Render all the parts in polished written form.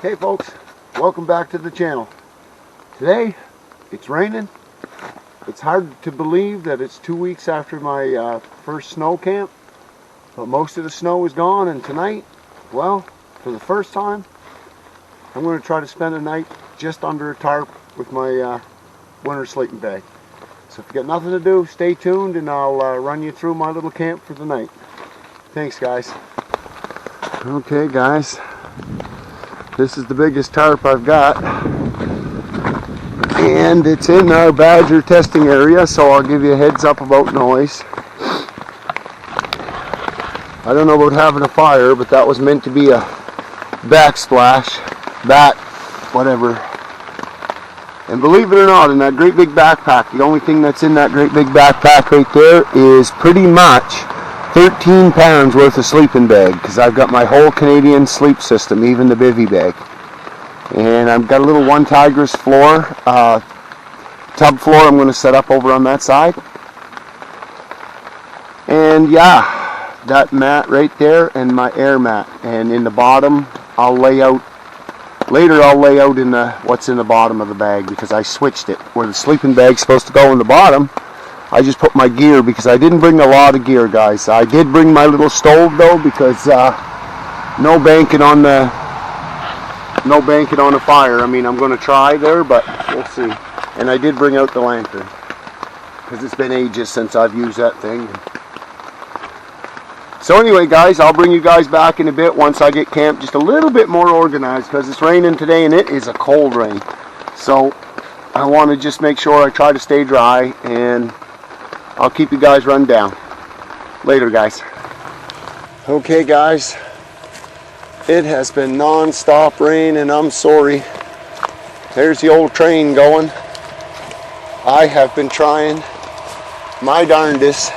Hey folks, welcome back to the channel. Today it's raining. It's hard to believe that it's 2 weeks after my first snow camp, but most of the snow is gone, and tonight, well, for the first time, I'm going to try to spend a night just under a tarp with my winter sleeping bag. So if you got nothing to do, stay tuned and I'll run you through my little camp for the night. Thanks guys. Okay guys, this is the biggest tarp I've got, and it's in our badger testing area, so I'll give you a heads up about noise. I don't know about having a fire, but that was meant to be a backsplash, whatever. And believe it or not, in that great big backpack, the only thing that's in that great big backpack right there is pretty much 13 pounds worth of sleeping bag, because I've got my whole Canadian sleep system, even the bivy bag. And I've got a little one Tigress floor, tub floor I'm going to set up over on that side. And yeah, that mat right there and my air mat. And in the bottom, I'll lay out in the what's in the bottom of the bag, because I switched it. Where the sleeping bag's supposed to go in the bottom, I just put my gear, because I didn't bring a lot of gear, guys. I did bring my little stove though, because no banking on the fire. I mean, I'm going to try there, but we'll see. And I did bring out the lantern, because it's been ages since I've used that thing. So anyway guys, I'll bring you guys back in a bit once I get camp just a little bit more organized, because it's raining today and it is a cold rain. So I want to just make sure I try to stay dry, and I'll keep you guys run down. Later guys. Okay guys, it has been non-stop rain, and I'm sorry. There's the old train going. I have been trying my darndest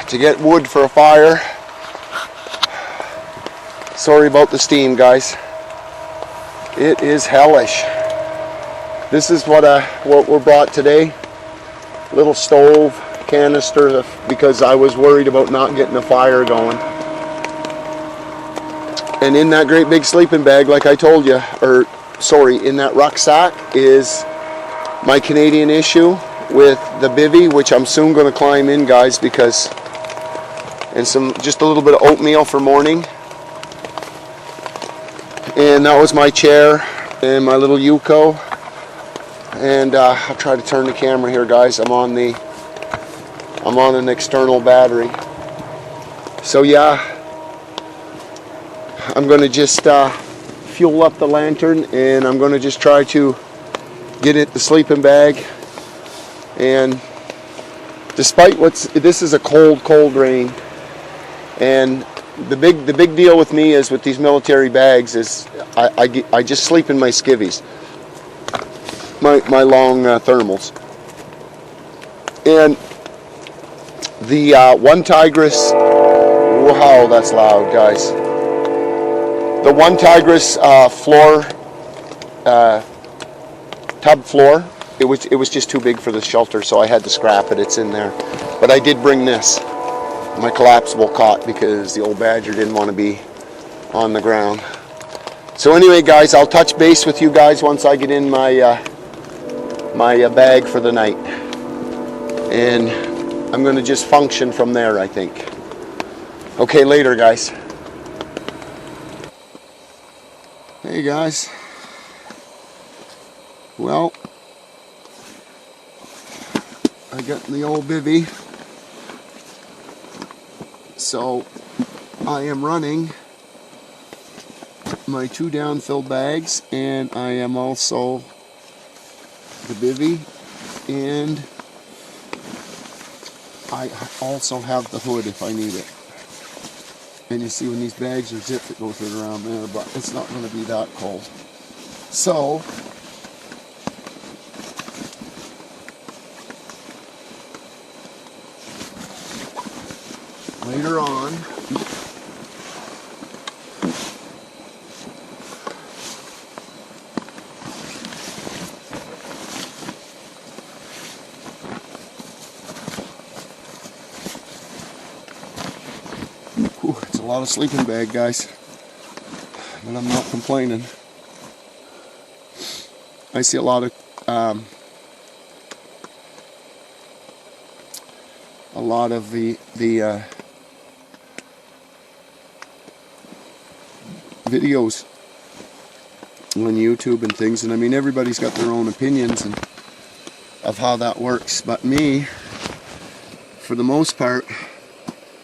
to get wood for a fire. Sorry about the steam guys. It is hellish. This is what we're brought today. Little stove, canister, because I was worried about not getting a fire going. And in that great big sleeping bag, like I told you, in that rucksack is my Canadian issue with the bivy, which I'm soon going to climb in guys, because, and just a little bit of oatmeal for morning. And that was my chair and my little Yuko. And I'll try to turn the camera here guys. I'm on an external battery. So yeah, I'm going to just fuel up the lantern, and I'm going to just try to get it the sleeping bag. And despite this is a cold rain, and the big deal with me is with these military bags is I just sleep in my skivvies, my long thermals. And the one Tigress, wow, that's loud guys. The one Tigress floor, tub floor, it was just too big for the shelter, so I had to scrap it. It's in there, but I did bring this, my collapsible cot, because the old badger didn't want to be on the ground. So anyway guys, I'll touch base with you guys once I get in my my bag for the night, and I'm going to just function from there, I think. Okay, later guys. Hey guys, well, I got in the old bivy, so I am running my 2 down-filled bags, and I am also the bivy, and I also have the hood if I need it. And you see when these bags are zipped, it goes right around there, but it's not going to be that cold. So later on, lot of sleeping bag, guys, but I'm not complaining. I see a lot of the videos on YouTube and things, and I mean, everybody's got their own opinions and of how that works, but me, for the most part,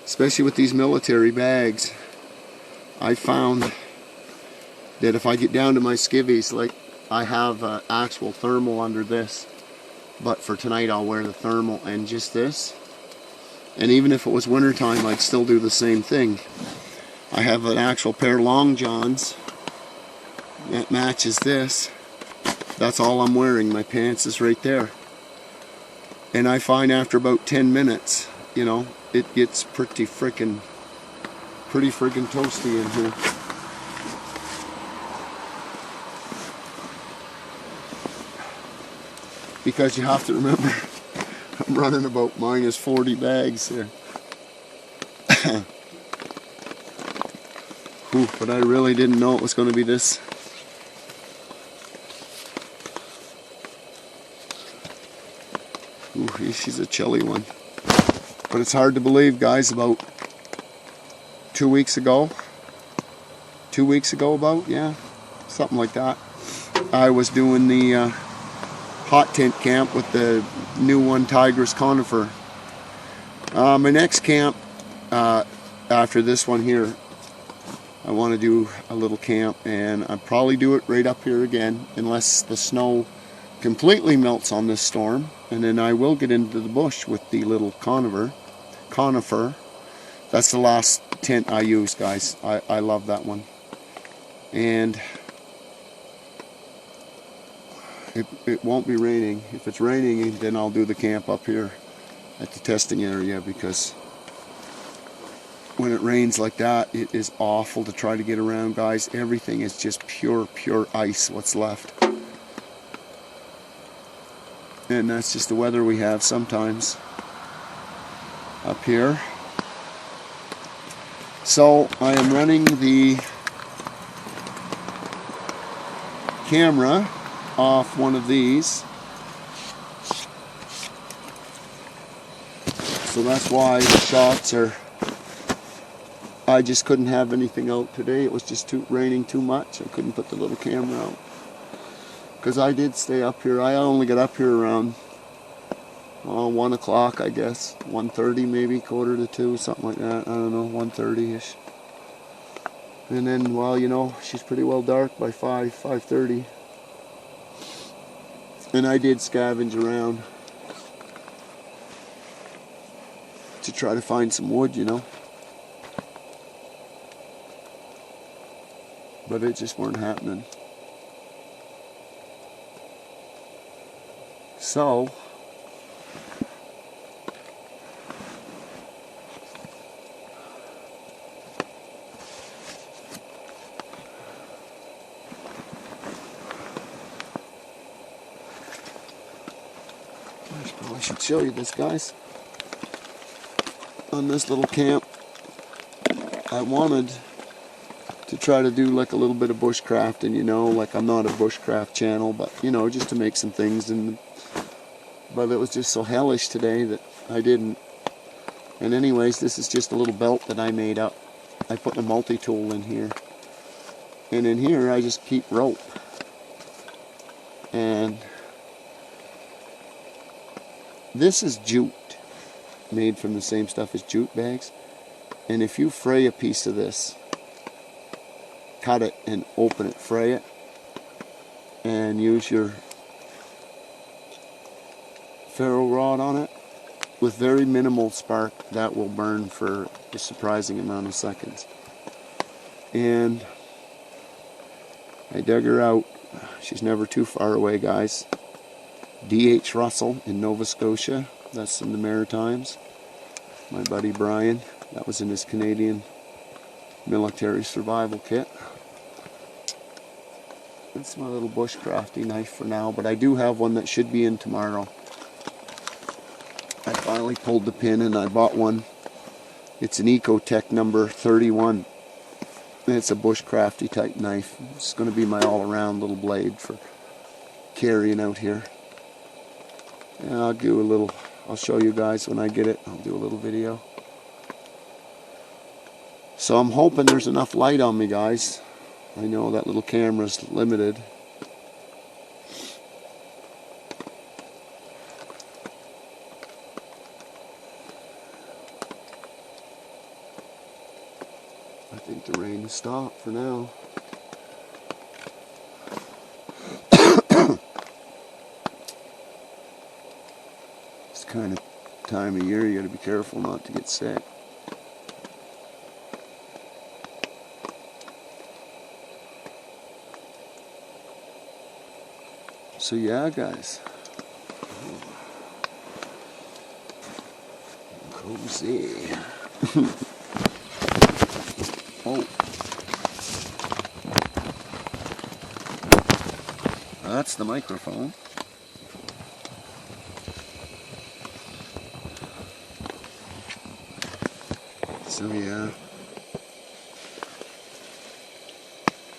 especially with these military bags, I found that if I get down to my skivvies, like I have actual thermal under this, but for tonight I'll wear the thermal and just this, and even if it was wintertime I'd still do the same thing. I have an actual pair of long johns that matches this. That's all I'm wearing. My pants is right there. And I find after about 10 minutes, you know, it gets pretty freaking toasty in here. Because you have to remember, I'm running about minus 40 bags here. Ooh, but I really didn't know it was going to be this. Ooh, she's a chilly one. But it's hard to believe, guys, about 2 weeks ago, yeah, something like that, I was doing the hot tent camp with the new one, Tigress Conifer. My next camp, after this one here, I want to do a little camp, and I'll probably do it right up here again, unless the snow completely melts on this storm, and then I will get into the bush with the little conifer. That's the last tent I use, guys. I love that one. And it won't be raining. If it's raining, then I'll do the camp up here at the testing area, because when it rains like that, it is awful to try to get around, guys. Everything is just pure ice, what's left. And that's just the weather we have sometimes up here. So I am running the camera off one of these. So that's why the shots are, I just couldn't have anything out today. It was just raining too much. I couldn't put the little camera out. Because I did stay up here. I only got up here around 1 o'clock, I guess. 1:30 maybe, 1:45, something like that. I don't know, 1:30-ish. And then, well, you know, she's pretty well dark by 5:30. And I did scavenge around to try to find some wood, you know. But it just weren't happening. So I probably should show you this, guys. On this little camp, I wanted to try to do like a little bit of bushcrafting, you know, like I'm not a bushcraft channel, but you know, just to make some things. But it was just so hellish today that I didn't. And anyways, this is just a little belt that I made up. I put a multi-tool in here. And in here I just keep rope. And this is jute, made from the same stuff as jute bags. And if you fray a piece of this, cut it and open it, fray it, and use your ferro rod on it, with very minimal spark, that will burn for a surprising amount of seconds. And I dug her out. She's never too far away, guys. D.H. Russell in Nova Scotia. That's in the Maritimes. My buddy Brian. That was in his Canadian military survival kit. It's my little bushcrafty knife for now, but I do have one that should be in tomorrow. I finally pulled the pin and I bought one It's an Ecotech number 31. And it's a Bushcrafty type knife. It's going to be my all-around little blade for carrying out here. And I'll show you guys when I get it. I'll do a little video. So I'm hoping there's enough light on me, guys. I know that little camera's limited. I think the rain has stopped for now. It's kind of time of year you got to be careful not to get sick. So yeah, guys. Cozy. Oh. That's the microphone. So yeah.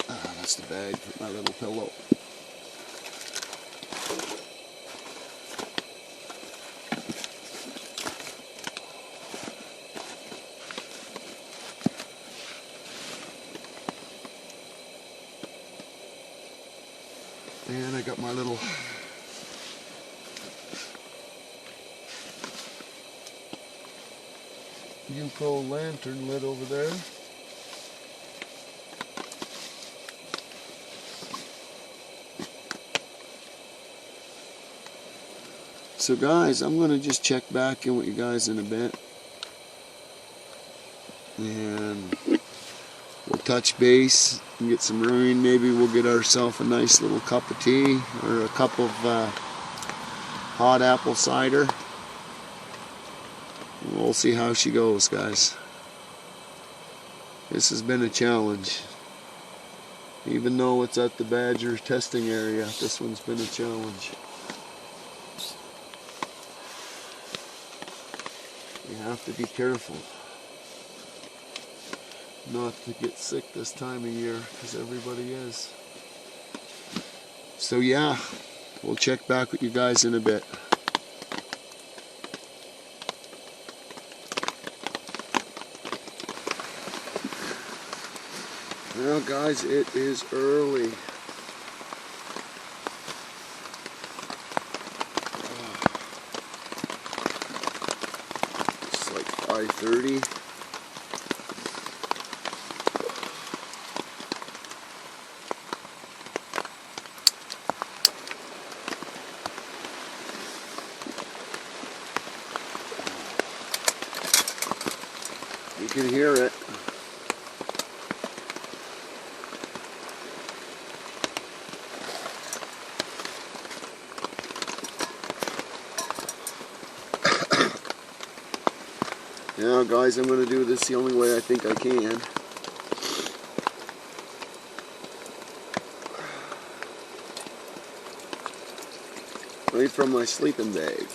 That's the bag for my little pillow. And I got my little UCO lantern lit over there. So guys, I'm going to just check back in with you guys in a bit. And we'll touch base and get some rain. Maybe we'll get ourselves a nice little cup of tea or a cup of hot apple cider. We'll see how she goes, guys. This has been a challenge. Even though it's at the badger testing area, this one's been a challenge. You have to be careful not to get sick this time of year, because everybody is. So yeah, we'll check back with you guys in a bit. Well guys, it is early. It's like 5:30. You can hear it. Now guys, I'm going to do this the only way I think I can. Right from my sleeping bag.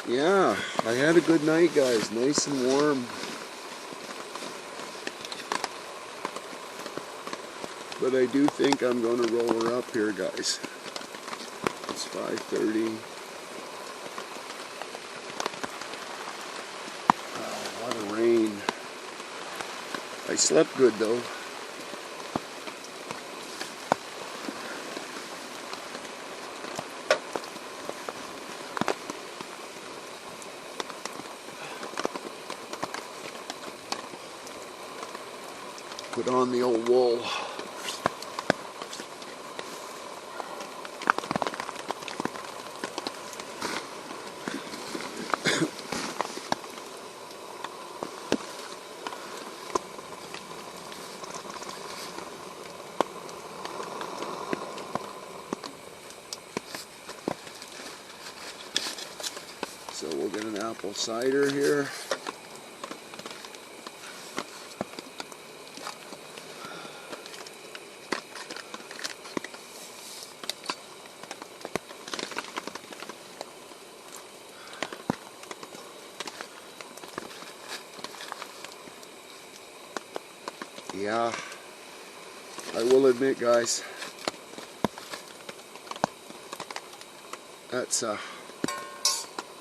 Yeah, I had a good night, guys. Nice and warm. But I do think I'm going to roll her up here, guys. It's 5:30. Oh, what a rain. I slept good, though. Put on the old wool. So we'll get an apple cider here. Yeah, I will admit, guys, that's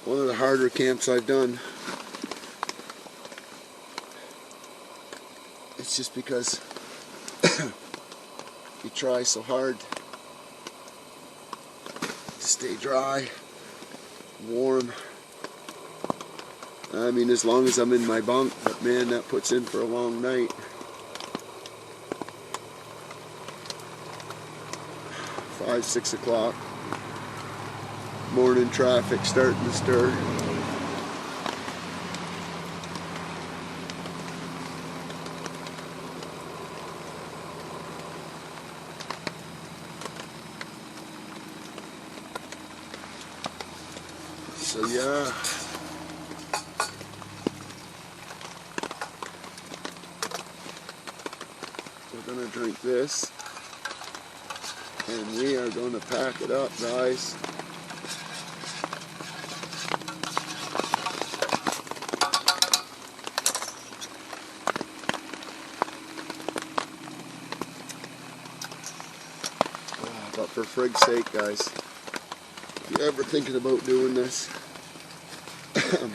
one of the harder camps I've done. It's just because you try so hard to stay dry, warm. I mean, as long as I'm in my bunk, but man, that puts in for a long night. 5, 6 o'clock. Morning traffic starting to stir. So yeah. We're gonna drink this. And we are gonna pack it up, guys. But for frig's sake, guys, if you're ever thinking about doing this,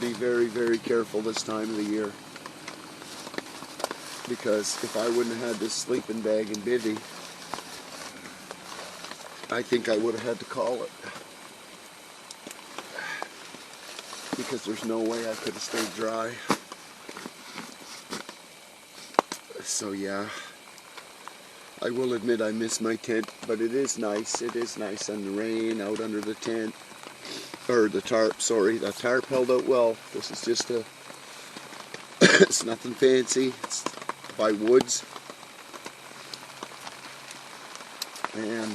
be very, very careful this time of the year. Because if I wouldn't have had this sleeping bag and bivvy, I think I would have had to call it. Because there's no way I could have stayed dry. So yeah, I will admit I miss my tent, but it is nice. It is nice in the rain, out under the tent. Or the tarp, sorry. The tarp held out well. This is just a, it's nothing fancy. It's by woods. And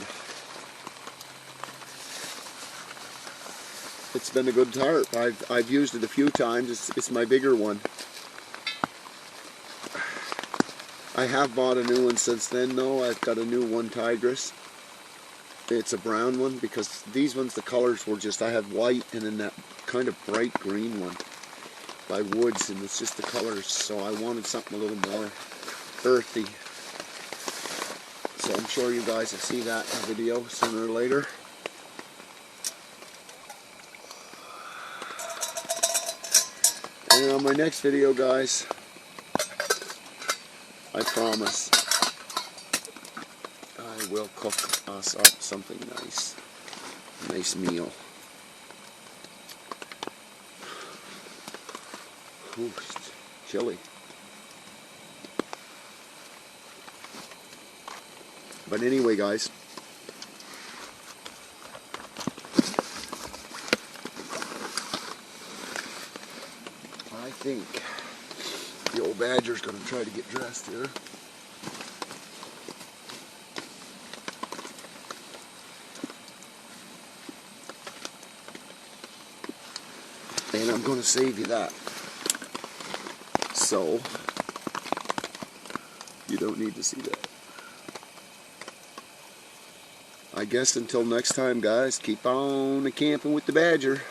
it's been a good tarp. I've used it a few times. It's my bigger one. I have bought a new one since then though. I've got a new one Tigris. It's a brown one because these ones, the colors were just, I had white and then that kind of bright green one by Woods, and it's just the colors, so I wanted something a little more earthy. So I'm sure you guys will see that in a video sooner or later. And on my next video, guys, I promise I will cook us up something nice. Nice meal. Ooh, it's chilly. But anyway, guys, I think the old badger's going to try to get dressed here. And I'm going to save you that. So, you don't need to see that. I guess until next time, guys, keep on camping with the badger.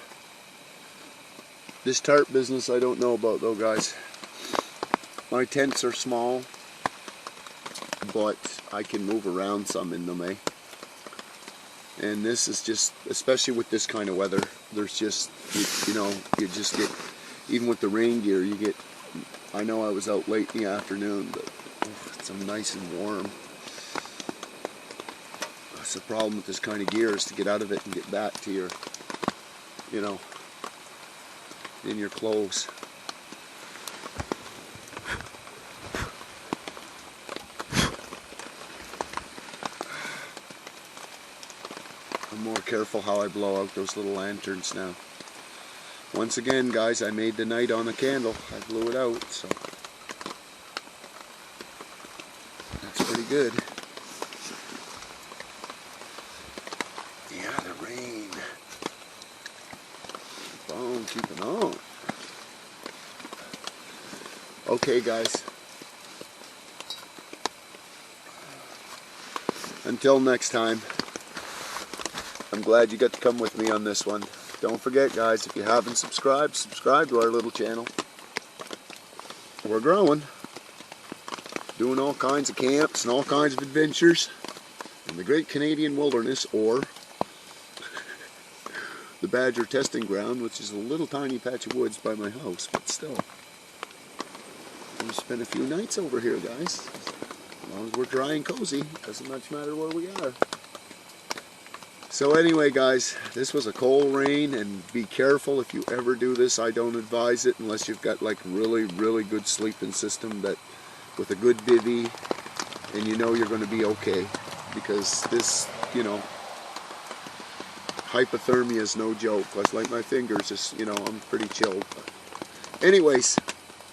This tarp business I don't know about though, guys. My tents are small, but I can move around some in them, eh? And this is just, especially with this kind of weather, there's just, you know, you just get, even with the rain gear, you get, I know I was out late in the afternoon, but it's nice and warm. That's the problem with this kind of gear, is to get out of it and get back to your, you know, in your clothes. I'm more careful how I blow out those little lanterns now. Once again, guys, I made the night on a candle. I blew it out, so that's pretty good. Yeah, the rain. Keep on keeping on. Okay, guys. Until next time. I'm glad you got to come with me on this one. Don't forget, guys, if you haven't subscribed, subscribe to our little channel. We're growing. doing all kinds of camps and all kinds of adventures in the great Canadian wilderness, or the badger testing ground, which is a little tiny patch of woods by my house, but still. We'll spend a few nights over here, guys. As long as we're dry and cozy, doesn't much matter where we are. So anyway, guys, this was a cold rain, and be careful if you ever do this. I don't advise it unless you've got like really good sleeping system that with a good bivvy, and you know you're going to be okay, because this, you know, hypothermia is no joke. Like my fingers, just, you know, I'm pretty chilled. But anyways,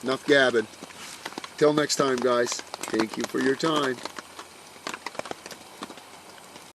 enough gabbing. Till next time, guys. Thank you for your time.